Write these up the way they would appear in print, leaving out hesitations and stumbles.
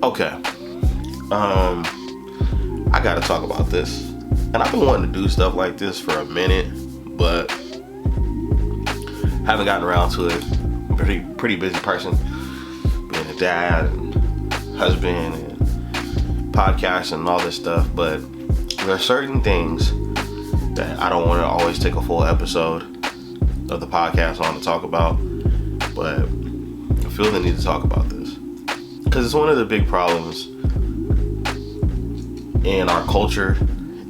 Okay. I gotta talk about this. And I've been wanting to do stuff like this for a minute, but haven't gotten around to it. I'm a pretty busy person, being a dad and husband and podcasting and all this stuff. But there are certain things that I don't want to always take a full episode of the podcast on to talk about, but I feel the need to talk about this because it's one of the big problems in our culture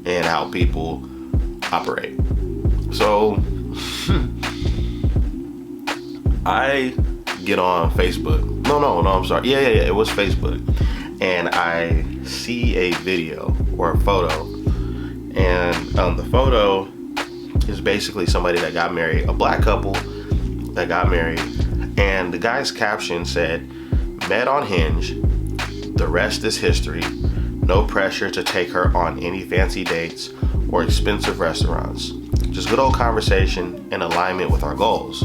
and how people operate. So I get on Facebook. No, I'm sorry. Yeah, it was Facebook. And I see a video or a photo. And the photo is basically somebody that got married, a black couple that got married. And the guy's caption said, "Met on Hinge. The rest is history. No pressure to take her on any fancy dates or expensive restaurants. Just good old conversation in alignment with our goals."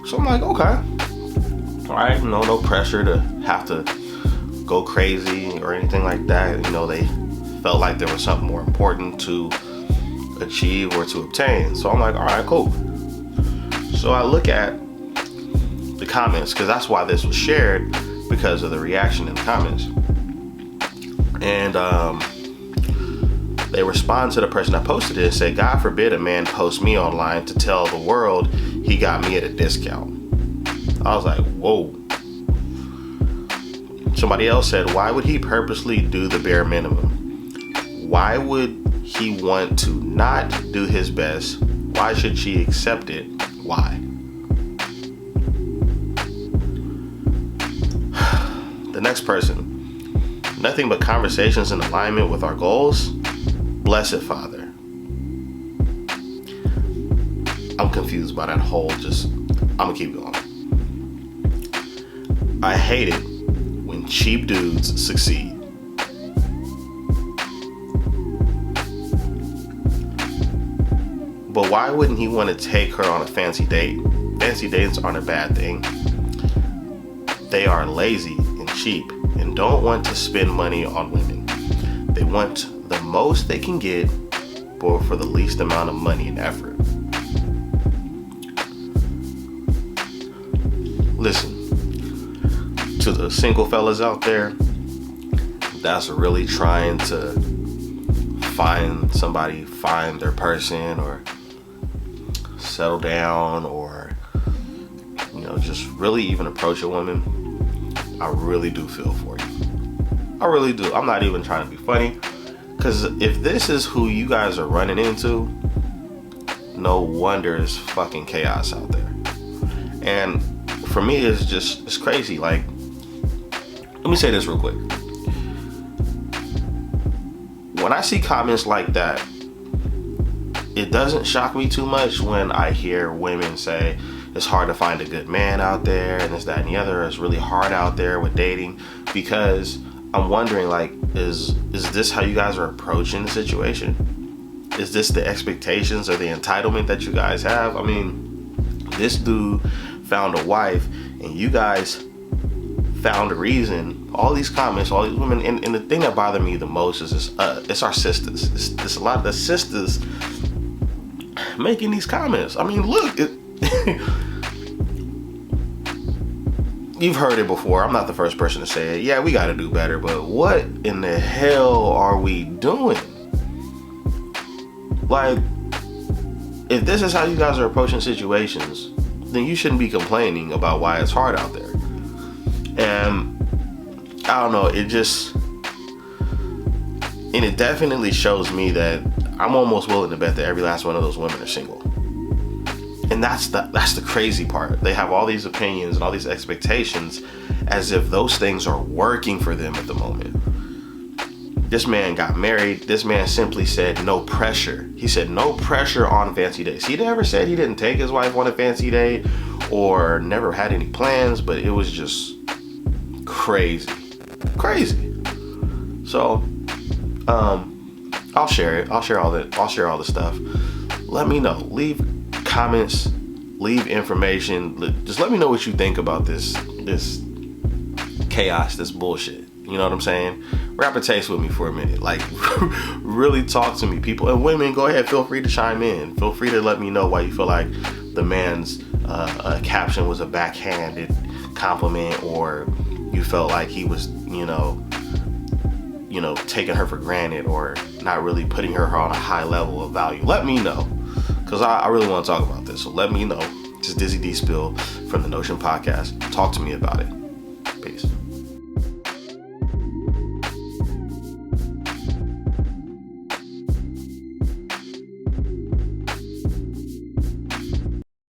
So I'm like, okay. All right, no pressure to have to go crazy or anything like that. They felt like there was something more important to achieve or to obtain. So I'm like, all right, cool. So I look at the comments, because that's why this was shared, because of the reaction in the comments. And they respond to the person that posted it and say, "God forbid a man post me online to tell the world he got me at a discount." I was like, whoa. Somebody else said, "Why would he purposely do the bare minimum? Why would he want to not do his best? Why should she accept it? Why?" The next person, "Nothing but conversations in alignment with our goals. Blessed Father." I'm confused by that whole I'm gonna keep going. "I hate it when cheap dudes succeed." But why wouldn't he want to take her on a fancy date? Fancy dates aren't a bad thing. They are lazy and cheap and don't want to spend money on women. They want the most they can get, but for the least amount of money and effort. Listen, to the single fellas out there that's really trying to find somebody, find their person, or settle down, or just really even approach a woman, I really do feel for you. I really do. I'm not even trying to be funny, because if this is who you guys are running into, no wonder it's fucking chaos out there. And for me, it's crazy. Like, let me say this real quick. When I see comments like that, it doesn't shock me too much when I hear women say it's hard to find a good man out there, and this, that, and the other. It's really hard out there with dating, because I'm wondering, like, is this how you guys are approaching the situation? Is this the expectations or the entitlement that you guys have? I mean, this dude found a wife, and you guys found a reason. All these comments, all these women, and the thing that bothered me the most is it's our sisters. It's a lot of the sisters making these comments. I mean, look, you've heard it before. I'm not the first person to say it. Yeah, we got to do better, but what in the hell are we doing? Like, if this is how you guys are approaching situations, then you shouldn't be complaining about why it's hard out there. And I don't know, it definitely shows me that I'm almost willing to bet that every last one of those women are single. And that's the crazy part. They have all these opinions and all these expectations as if those things are working for them at the moment. This man got married. This man simply said no pressure. He said no pressure on fancy dates. He never said he didn't take his wife on a fancy date or never had any plans, but it was just crazy. So, I'll share it. I'll share all the stuff. Let me know. Leave comments, leave information. Just let me know what you think about this chaos, this bullshit. You know what I'm saying? Rap a taste with me for a minute. Like, really talk to me, people. And women, go ahead, feel free to chime in. Feel free to let me know why you feel like the man's caption was a backhanded compliment, or you felt like he was, taking her for granted, or not really putting her on a high level of value. Let me know, because I really want to talk about this. So let me know. This is Dizzy D Spill from the Notion Podcast. Talk to me about it.